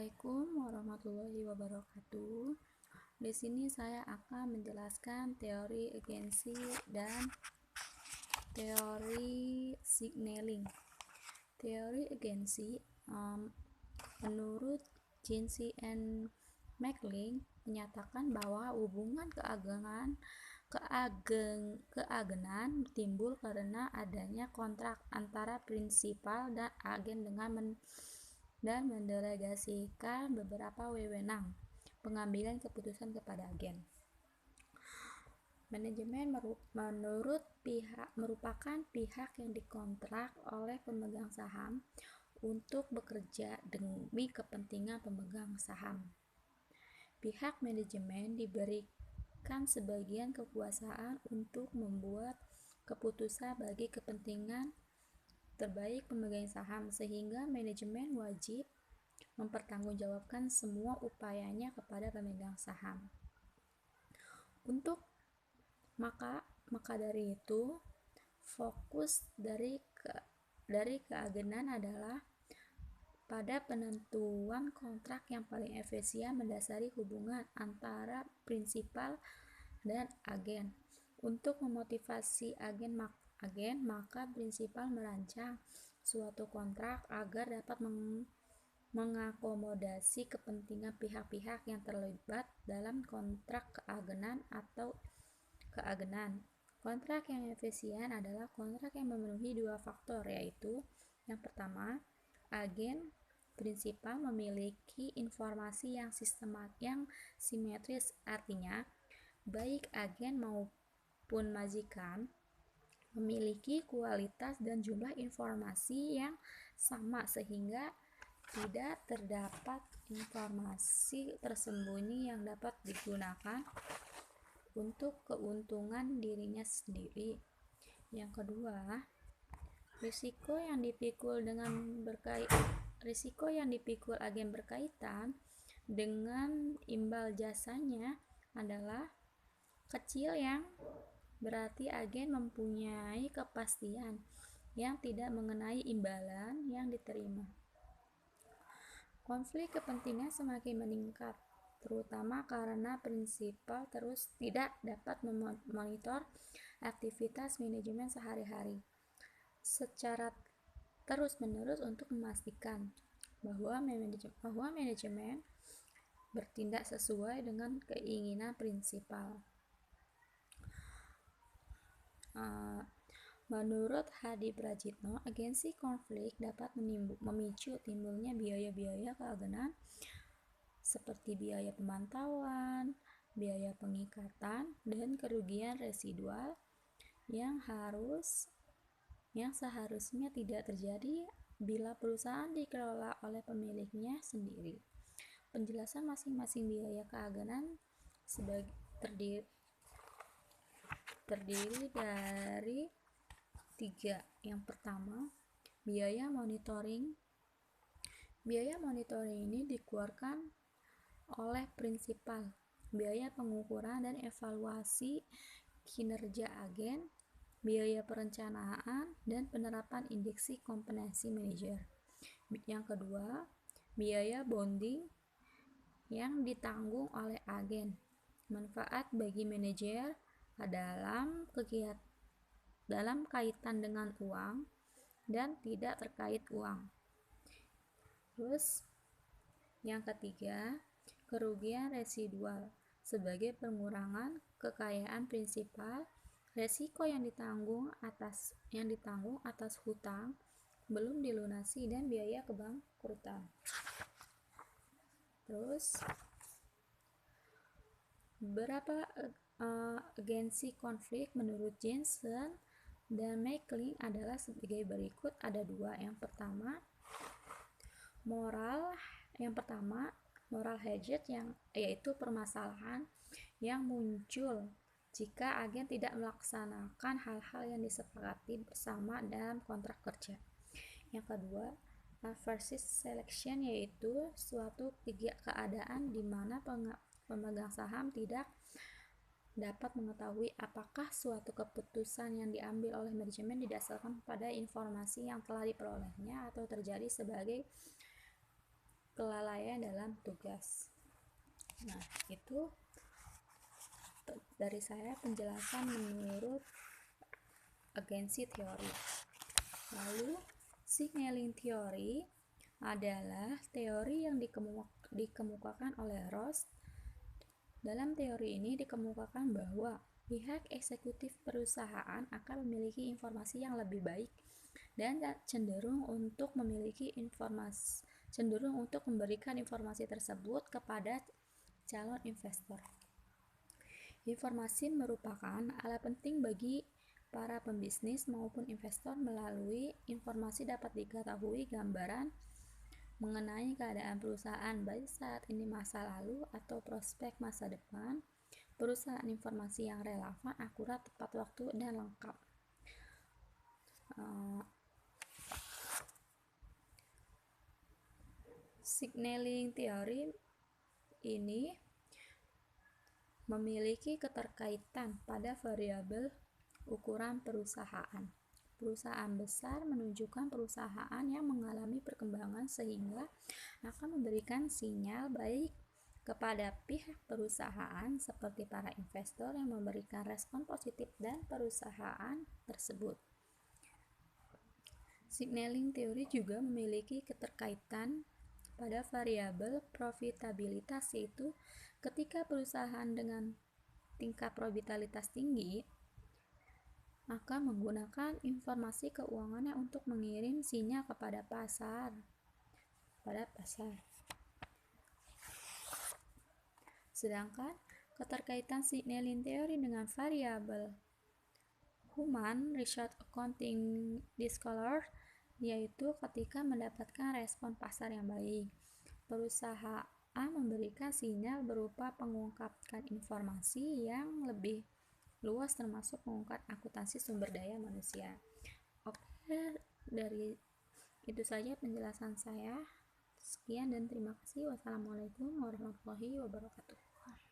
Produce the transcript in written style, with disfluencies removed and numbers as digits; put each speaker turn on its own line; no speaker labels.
Assalamualaikum warahmatullahi wabarakatuh. Di sini saya akan menjelaskan teori agensi dan teori signaling. Teori agensi menurut Jensen and McLean menyatakan bahwa hubungan keagenan timbul karena adanya kontrak antara prinsipal dan agen dan mendelegasikan beberapa wewenang pengambilan keputusan kepada agen. Manajemen merupakan pihak yang dikontrak oleh pemegang saham untuk bekerja demi kepentingan pemegang saham. Pihak manajemen diberikan sebagian kekuasaan untuk membuat keputusan bagi kepentingan terbaik pemegang saham, sehingga manajemen wajib mempertanggungjawabkan semua upayanya kepada pemegang saham. Maka dari itu, fokus dari keagenan adalah pada penentuan kontrak yang paling efisien mendasari hubungan antara prinsipal dan agen. Untuk memotivasi agen, maka prinsipal merancang suatu kontrak agar dapat mengakomodasi kepentingan pihak-pihak yang terlibat dalam kontrak keagenan atau keagenan. Kontrak yang efisien adalah kontrak yang memenuhi dua faktor, yaitu yang pertama, agen prinsipal memiliki informasi yang simetris, artinya baik agen maupun majikan memiliki kualitas dan jumlah informasi yang sama, sehingga tidak terdapat informasi tersembunyi yang dapat digunakan untuk keuntungan dirinya sendiri. Yang kedua, risiko yang dipikul agen berkaitan dengan imbal jasanya adalah kecil, yang berarti agen mempunyai kepastian yang tidak mengenai imbalan yang diterima. Konflik kepentingan semakin meningkat, terutama karena prinsipal terus tidak dapat memonitor aktivitas manajemen sehari-hari secara terus-menerus untuk memastikan bahwa manajemen bertindak sesuai dengan keinginan prinsipal. Menurut Hadi Prajitno, agensi konflik dapat memicu timbulnya biaya-biaya keagenan seperti biaya pemantauan, biaya pengikatan, dan kerugian residual yang seharusnya tidak terjadi bila perusahaan dikelola oleh pemiliknya sendiri. Penjelasan masing-masing biaya keagenan terdiri dari 3. Yang pertama, biaya monitoring. Biaya monitoring ini dikeluarkan oleh prinsipal. Biaya pengukuran dan evaluasi kinerja agen, biaya perencanaan dan penerapan indeksi kompetensi manajer. Yang kedua, biaya bonding yang ditanggung oleh agen. Manfaat bagi manajer dalam kaitan dengan uang dan tidak terkait uang. Terus yang ketiga, kerugian residual sebagai pengurangan kekayaan prinsipal, resiko yang ditanggung atas hutang belum dilunasi dan biaya kebangkrutan. Terus beberapa agensi konflik menurut Jensen dan McLean adalah sebagai berikut. Ada 2. Yang pertama, moral hazard, yaitu permasalahan yang muncul jika agen tidak melaksanakan hal-hal yang disepakati bersama dalam kontrak kerja. Yang kedua, adverse selection, yaitu suatu keadaan di mana pemegang saham tidak dapat mengetahui apakah suatu keputusan yang diambil oleh manajemen didasarkan pada informasi yang telah diperolehnya atau terjadi sebagai kelalaian dalam tugas. Nah, itu dari saya penjelasan menurut agensi teori. Lalu, signaling theory adalah teori yang dikemukakan oleh Ross. Dalam teori ini dikemukakan bahwa pihak eksekutif perusahaan akan memiliki informasi yang lebih baik dan cenderung untuk memberikan informasi tersebut kepada calon investor. Informasi merupakan alat penting bagi para pembisnis maupun investor. Melalui informasi dapat diketahui gambaran mengenai keadaan perusahaan baik saat ini, masa lalu, atau prospek masa depan. Perusahaan informasi yang relevan, akurat, tepat waktu, dan lengkap. Signaling theory ini memiliki keterkaitan pada variabel ukuran perusahaan. Perusahaan besar menunjukkan perusahaan yang mengalami perkembangan sehingga akan memberikan sinyal baik kepada pihak perusahaan seperti para investor yang memberikan respon positif dan perusahaan tersebut. Signaling teori juga memiliki keterkaitan pada variabel profitabilitas, yaitu ketika perusahaan dengan tingkat profitabilitas tinggi akan menggunakan informasi keuangannya untuk mengirim sinyal kepada pasar. Sedangkan keterkaitan signaling theory dengan variabel human research accounting disclosure, yaitu ketika mendapatkan respon pasar yang baik, perusahaan memberikan sinyal berupa mengungkapkan informasi yang lebih luas termasuk mengungkap akuntansi sumber daya manusia. Oke, dari itu saja penjelasan saya. Sekian dan terima kasih. Wassalamualaikum warahmatullahi wabarakatuh.